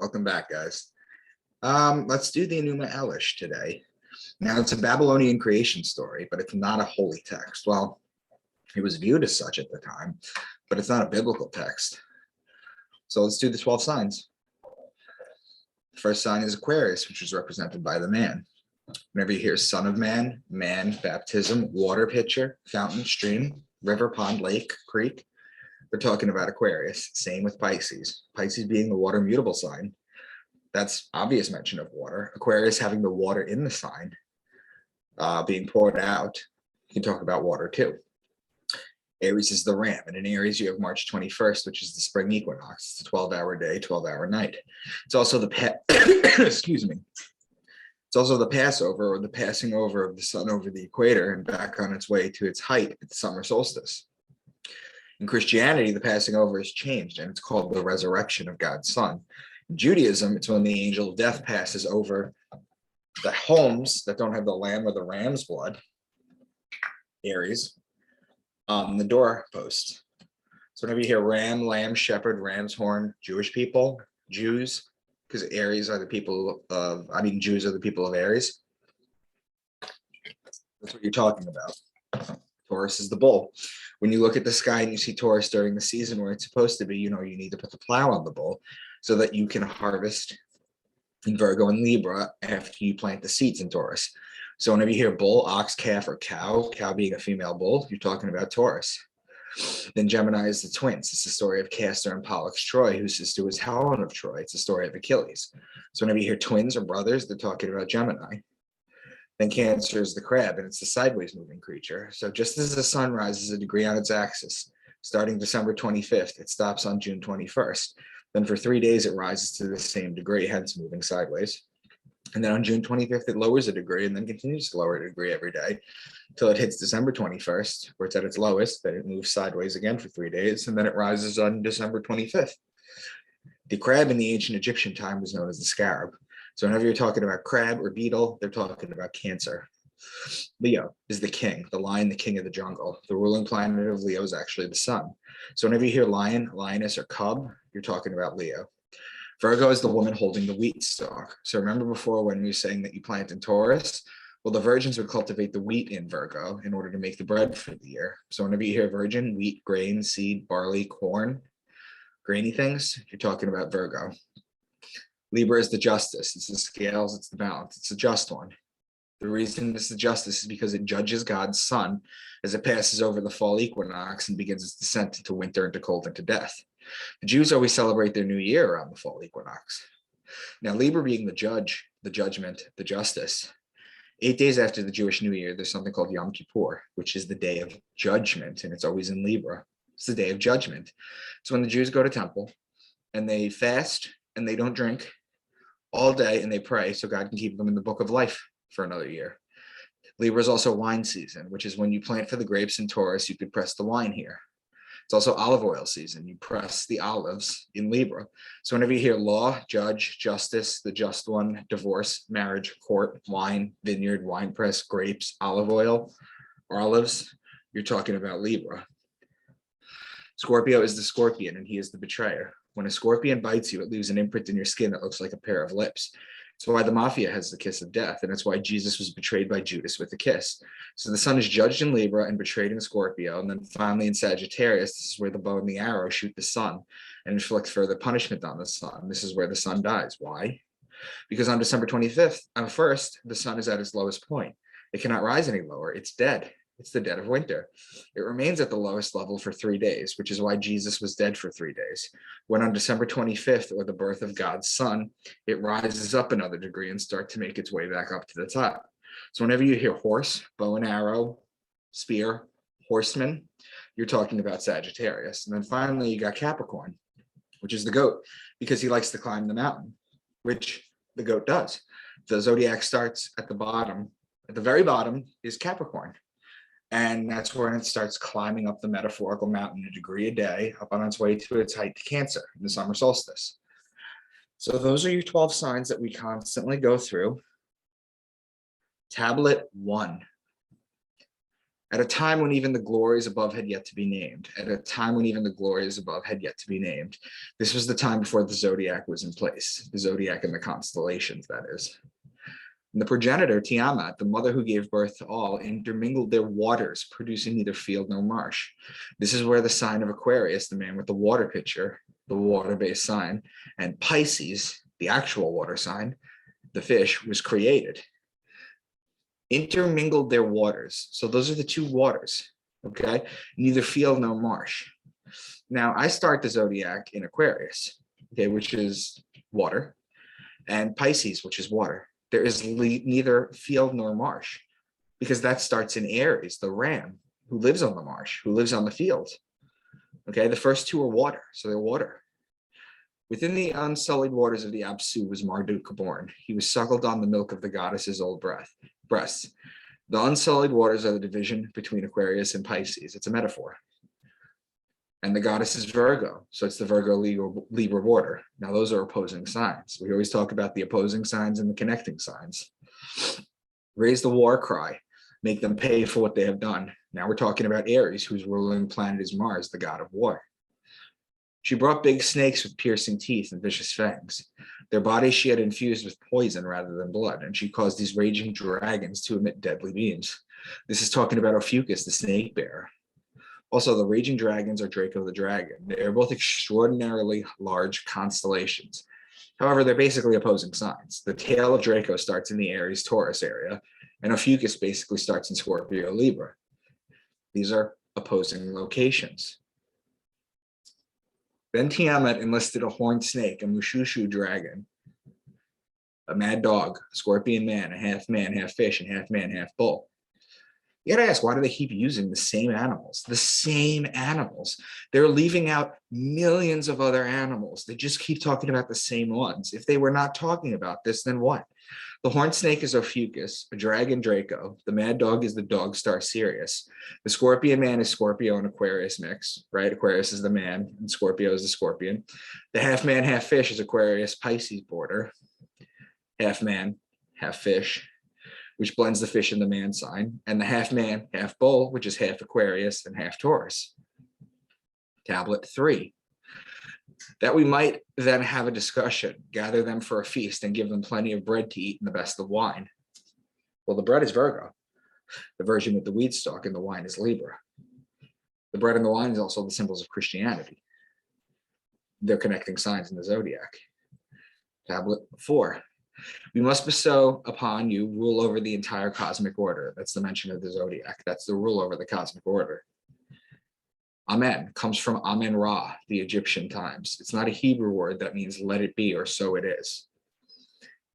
Welcome back, guys. Let's do the Enuma Elish today. Now, it's a Babylonian creation story, but it's not a holy text. Well, it was viewed as such at the time, but it's not a biblical text. So let's do the 12 signs. The first sign is Aquarius, which is represented by the man. Whenever you hear son of man, man, baptism, water pitcher, fountain, stream, river, pond, lake, creek, we're talking about Aquarius. Same with Pisces. Pisces being the water mutable sign. That's obvious mention of water. Aquarius having the water in the sign being poured out. You can talk about water too. Aries is the ram. And in Aries, you have March 21st, which is the spring equinox. It's a 12-hour day, 12-hour night. It's also the excuse me. It's also the Passover, or the passing over of the sun over the equator and back on its way to its height at the summer solstice. In Christianity, the passing over is changed, and it's called the resurrection of God's Son. In Judaism, it's when the angel of death passes over the homes that don't have the lamb or the ram's blood, Aries, on the doorpost. So whenever you hear ram, lamb, shepherd, ram's horn, Jewish people, Jews, because Aries are the people of, Jews are the people of Aries. That's what you're talking about. Taurus is the bull. When you look at the sky and you see Taurus during the season where it's supposed to be, you need to put the plow on the bull so that you can harvest in Virgo and Libra after you plant the seeds in Taurus. So whenever you hear bull, ox, calf, or cow being a female bull, you're talking about Taurus. Then Gemini is the twins. It's the story of Castor and Pollux Troy, whose sister was Helen of Troy. It's the story of Achilles. So whenever you hear twins or brothers, they're talking about Gemini. Then Cancer is the crab, and it's the sideways moving creature. So just as the sun rises a degree on its axis, starting December 25th, it stops on June 21st. Then for 3 days, it rises to the same degree, hence moving sideways. And then on June 25th, it lowers a degree and then continues to lower a degree every day until it hits December 21st, where it's at its lowest. Then it moves sideways again for 3 days, and then it rises on December 25th. The crab in the ancient Egyptian time was known as the scarab. So whenever you're talking about crab or beetle, they're talking about Cancer. Leo is the king, the lion, the king of the jungle. The ruling planet of Leo is actually the sun. So whenever you hear lion, lioness, or cub, you're talking about Leo. Virgo is the woman holding the wheat stalk. So remember before when we were saying that you plant in Taurus? Well, the virgins would cultivate the wheat in Virgo in order to make the bread for the year. So whenever you hear virgin, wheat, grain, seed, barley, corn, grainy things, you're talking about Virgo. Libra is the justice. It's the scales, it's the balance. It's a just one. The reason this is justice is because it judges God's sun as it passes over the fall equinox and begins its descent into winter, into cold, into death. The Jews always celebrate their new year around the fall equinox. Now, Libra being the judge, the judgment, the justice. 8 days after the Jewish New Year, there's something called Yom Kippur, which is the day of judgment, and it's always in Libra. It's the day of judgment. It's when the Jews go to temple and they fast and they don't drink all day and they pray so God can keep them in the book of life for another year. Libra is also wine season, which is when you plant for the grapes in Taurus, you could press the wine here. It's also olive oil season. You press the olives in Libra. So whenever you hear law, judge, justice, the just one, divorce, marriage, court, wine, vineyard, wine press, grapes, olive oil, or olives, you're talking about Libra. Scorpio is the scorpion, and he is the betrayer. When a scorpion bites you, it leaves an imprint in your skin that looks like a pair of lips. That's why the mafia has the kiss of death, and that's why Jesus was betrayed by Judas with a kiss. So the sun is judged in Libra and betrayed in Scorpio, and then finally in Sagittarius, this is where the bow and the arrow shoot the sun and inflict further punishment on the sun. This is where the sun dies. Why? Because on December 25th, on the 1st, the sun is at its lowest point. It cannot rise any lower. It's dead. It's the dead of winter. It remains at the lowest level for 3 days, which is why Jesus was dead for 3 days. When on December 25th, or the birth of God's son, it rises up another degree and starts to make its way back up to the top. So whenever you hear horse, bow and arrow, spear, horseman, you're talking about Sagittarius. And then finally, you got Capricorn, which is the goat, because he likes to climb the mountain, which the goat does. The zodiac starts at the bottom. At the very bottom is Capricorn. And that's where it starts climbing up the metaphorical mountain a degree a day, up on its way to its height to Cancer in the summer solstice. So those are your 12 signs that we constantly go through. Tablet 1. At a time when even the glories above had yet to be named, at a time when even the glories above had yet to be named. This was the time before the zodiac was in place, the zodiac and the constellations, that is. And the progenitor, Tiamat, the mother who gave birth to all, intermingled their waters, producing neither field nor marsh. This is where the sign of Aquarius, the man with the water pitcher, the water-based sign, and Pisces, the actual water sign, the fish, was created. Intermingled their waters. So those are the two waters, okay? Neither field nor marsh. Now, I start the zodiac in Aquarius, okay, which is water, and Pisces, which is water. There is neither field nor marsh, because that starts in Aries, the ram, who lives on the marsh, who lives on the field. Okay, the first two are water, so they're water. Within the unsullied waters of the Apsu was Marduk born. He was suckled on the milk of the goddess's old breasts. The unsullied waters are the division between Aquarius and Pisces. It's a metaphor. And the goddess is Virgo, so it's the Virgo-Libra border. Now, those are opposing signs. We always talk about the opposing signs and the connecting signs. Raise the war cry, make them pay for what they have done. Now we're talking about Aries, whose ruling planet is Mars, the god of war. She brought big snakes with piercing teeth and vicious fangs. Their bodies she had infused with poison rather than blood, and she caused these raging dragons to emit deadly beams. This is talking about Ophiuchus, the snake bearer. Also, the raging dragons are Draco the dragon. They are both extraordinarily large constellations. However, they're basically opposing signs. The tail of Draco starts in the Aries Taurus area, and Ophiuchus basically starts in Scorpio Libra. These are opposing locations. Then Tiamat enlisted a horned snake, a Mushushu dragon, a mad dog, a scorpion man, half fish, and half man, half bull. You gotta ask, why do they keep using the same animals? The same animals. They're leaving out millions of other animals. They just keep talking about the same ones. If they were not talking about this, then what? The horned snake is Ophiuchus, a dragon Draco. The mad dog is the dog star Sirius. The scorpion man is Scorpio and Aquarius mix, right? Aquarius is the man and Scorpio is the scorpion. The half man, half fish is Aquarius Pisces border. Half man, half fish, which blends the fish and the man sign. And the half man, half bull, which is half Aquarius and half Taurus. Tablet 3. That we might then have a discussion, gather them for a feast, and give them plenty of bread to eat and the best of wine. Well, the bread is Virgo, the virgin with the wheat stalk, and the wine is Libra. The bread and the wine is also the symbols of Christianity. They're connecting signs in the zodiac. Tablet 4. We must bestow upon you rule over the entire cosmic order. That's the mention of the zodiac. That's the rule over the cosmic order. Amen comes from Amen Ra, the Egyptian times. It's not a Hebrew word that means let it be or so it is.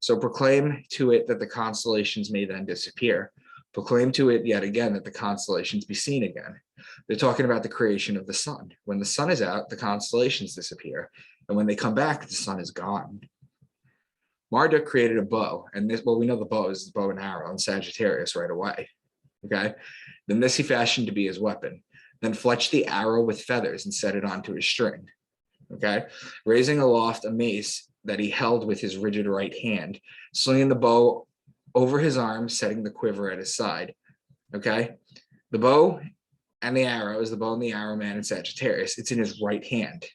So proclaim to it that the constellations may then disappear. Proclaim to it yet again that the constellations be seen again. They're talking about the creation of the sun. When the sun is out, the constellations disappear. And when they come back, the sun is gone. Marduk created a bow. And this, well, we know the bow is the bow and arrow and Sagittarius right away. Okay. Then this he fashioned to be his weapon. Then fletched the arrow with feathers and set it onto his string. Okay. Raising aloft a mace that he held with his rigid right hand, slinging the bow over his arm, setting the quiver at his side. Okay. The bow and the arrow is the bow and the arrow man in Sagittarius. It's in his right hand.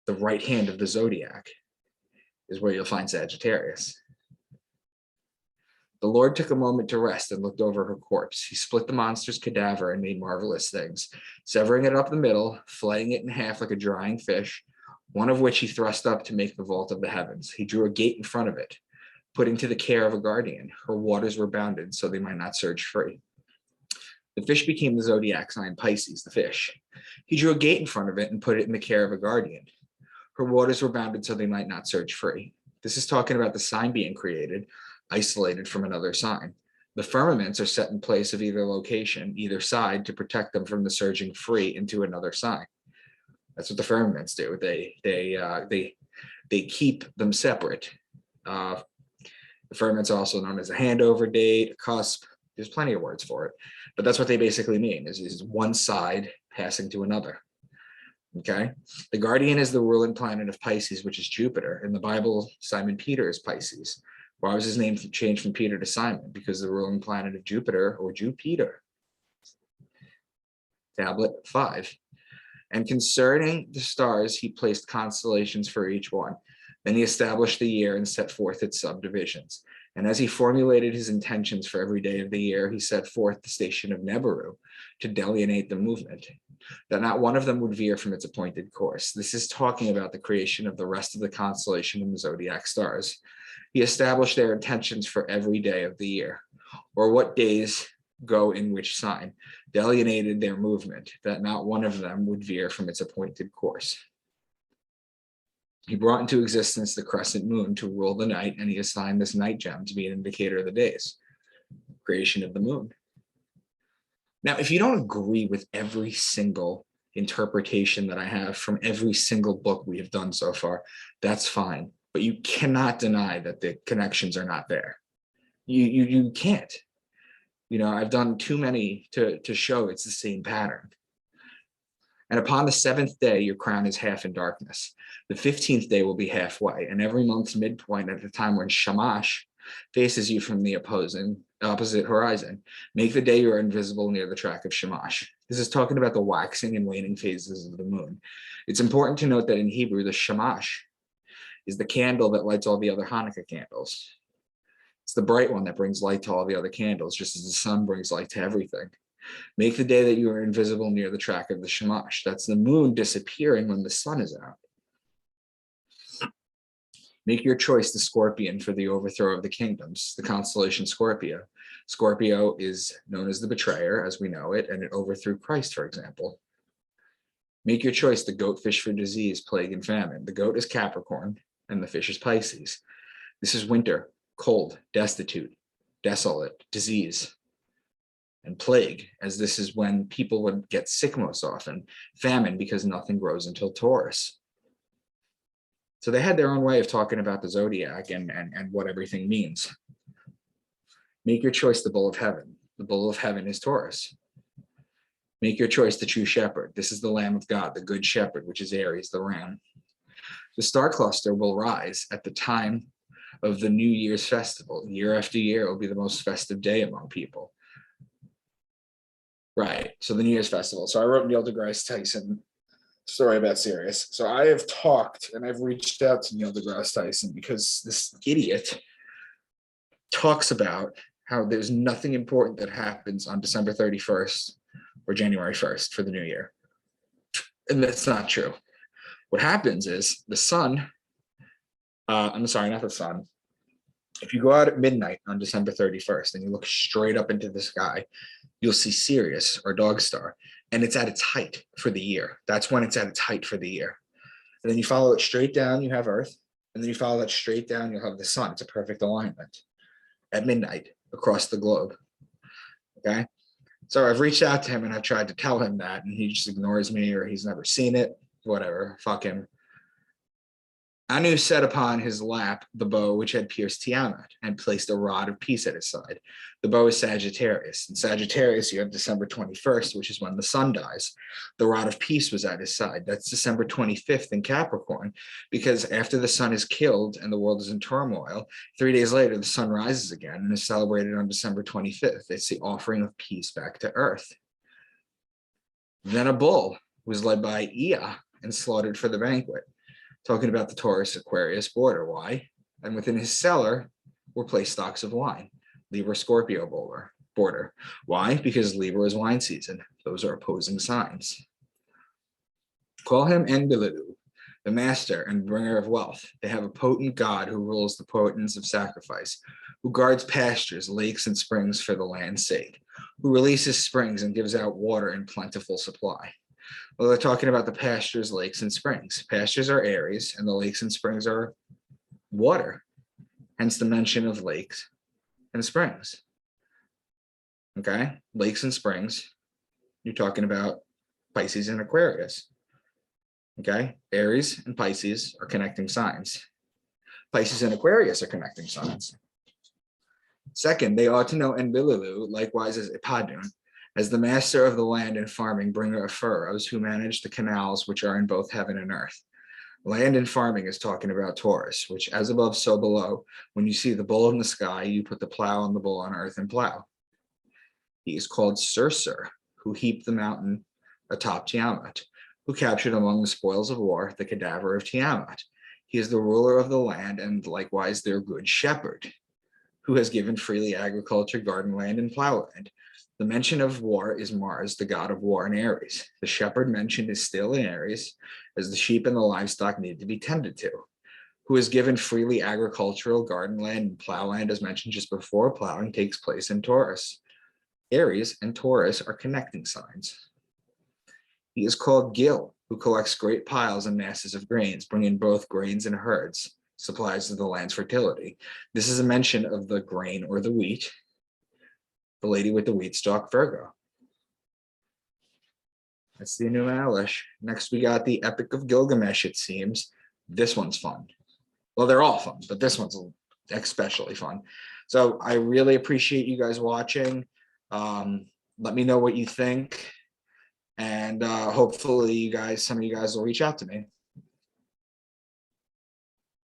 The right hand of the zodiac is where you'll find Sagittarius. The Lord took a moment to rest and looked over her corpse. He split the monster's cadaver and made marvelous things, severing it up the middle, flaying it in half like a drying fish, one of which he thrust up to make the vault of the heavens. He drew a gate in front of it, putting to the care of a guardian. Her waters were bounded so they might not surge free. The fish became the zodiac sign Pisces, the fish. He drew a gate in front of it and put it in the care of a guardian. Her waters were bounded so they might not surge free. This is talking about the sign being created, isolated from another sign. The firmaments are set in place of either location, either side, to protect them from the surging free into another sign. That's what the firmaments do. They keep them separate. The firmament's also known as a handover date, a cusp. There's plenty of words for it, but that's what they basically mean, is one side passing to another. Okay. The guardian is the ruling planet of Pisces, which is Jupiter. In the Bible, Simon Peter is Pisces. Why was his name changed from Peter to Simon? Because the ruling planet of Jupiter, or Jupiter, tablet 5. And concerning the stars, he placed constellations for each one. Then he established the year and set forth its subdivisions. And as he formulated his intentions for every day of the year, he set forth the station of Nibiru to delineate the movement, that not one of them would veer from its appointed course. This is talking about the creation of the rest of the constellation and the zodiac stars. He established their intentions for every day of the year, or what days go in which sign, delineated their movement, that not one of them would veer from its appointed course. He brought into existence the crescent moon to rule the night, and he assigned this night gem to be an indicator of the days, creation of the moon. Now, if you don't agree with every single interpretation that I have from every single book we have done so far, that's fine. But you cannot deny that the connections are not there. You can't. You know, I've done too many to show it's the same pattern. And upon the 7th day, your crown is half in darkness. The 15th day will be halfway, and every month's midpoint at the time when Shamash faces you from the opposite horizon. Make the day you are invisible near the track of Shamash. This is talking about the waxing and waning phases of the moon. It's important to note that in Hebrew, the Shamash is the candle that lights all the other Hanukkah candles. It's the bright one that brings light to all the other candles, just as the sun brings light to everything. Make the day that you are invisible near the track of the Shamash. That's the moon disappearing when the sun is out. Make your choice the Scorpion for the overthrow of the kingdoms, the constellation Scorpio. Scorpio is known as the betrayer, as we know it, and it overthrew Christ, for example. Make your choice the goatfish for disease, plague, and famine. The goat is Capricorn, and the fish is Pisces. This is winter, cold, destitute, desolate, disease, and plague, as this is when people would get sick most often. Famine, because nothing grows until Taurus. So they had their own way of talking about the zodiac and what everything means. Make your choice the bull of heaven. The bull of heaven is Taurus. Make your choice the true shepherd. This is the Lamb of God, the good shepherd, which is Aries, the ram. The star cluster will rise at the time of the New Year's festival. Year after year, it will be the most festive day among people. Right, so the New Year's festival. So I wrote Neil deGrasse Tyson story about Sirius. So I have talked and I've reached out to Neil deGrasse Tyson because this idiot talks about how there's nothing important that happens on December 31st or January 1st for the new year. And that's not true. What happens is the sun, I'm sorry, not the sun. If you go out at midnight on December 31st and you look straight up into the sky, you'll see Sirius or Dog Star, and it's at its height for the year. That's when it's at its height for the year. And then you follow it straight down, you have Earth, and then you follow that straight down, you'll have the sun. It's a perfect alignment at midnight across the globe. Okay. So I've reached out to him and I've tried to tell him that, and he just ignores me, or he's never seen it, whatever, fuck him. Anu set upon his lap the bow which had pierced Tiamat and placed a rod of peace at his side. The bow is Sagittarius. In Sagittarius, you have December 21st, which is when the sun dies. The rod of peace was at his side. That's December 25th in Capricorn, because after the sun is killed and the world is in turmoil, 3 days later, the sun rises again and is celebrated on December 25th. It's the offering of peace back to Earth. Then a bull was led by Ea and slaughtered for the banquet. Talking about the Taurus Aquarius border. Why? And within his cellar were placed stocks of wine. Libra Scorpio border. Why? Because Libra is wine season. Those are opposing signs. Call him Enbilu, the master and bringer of wealth. They have a potent God who rules the potents of sacrifice, who guards pastures, lakes, and springs for the land's sake, who releases springs and gives out water in plentiful supply. Well, they're talking about the pastures, lakes, and springs. Pastures are Aries, and the lakes and springs are water, hence the mention of lakes and springs. Okay, lakes and springs, you're talking about Pisces and Aquarius. Okay, Aries and Pisces are connecting signs. Pisces and Aquarius are connecting signs. Second, they ought to know Enbilu, likewise as Ipadun, as the master of the land and farming, bringer of furrows, who manage the canals which are in both heaven and earth. Land and farming is talking about Taurus, which as above, so below. When you see the bull in the sky, you put the plow on the bull on earth and plow. He is called Surser, who heaped the mountain atop Tiamat, who captured among the spoils of war the cadaver of Tiamat. He is the ruler of the land and likewise their good shepherd, who has given freely agriculture, garden land, and plow land. The mention of war is Mars, the god of war in Aries. The shepherd mentioned is still in Aries, as the sheep and the livestock need to be tended to. Who is given freely agricultural, garden land, and plow land, as mentioned just before. Plowing takes place in Taurus. Aries and Taurus are connecting signs. He is called Gil, who collects great piles and masses of grains, bringing both grains and herds, supplies to the land's fertility. This is a mention of the grain or the wheat, the lady with the wheat stalk, Virgo. That's the Enuma Elish. Next, we got the Epic of Gilgamesh, it seems. This one's fun. Well, they're all fun, but this one's especially fun. So I really appreciate you guys watching. Let me know what you think. And hopefully some of you guys will reach out to me.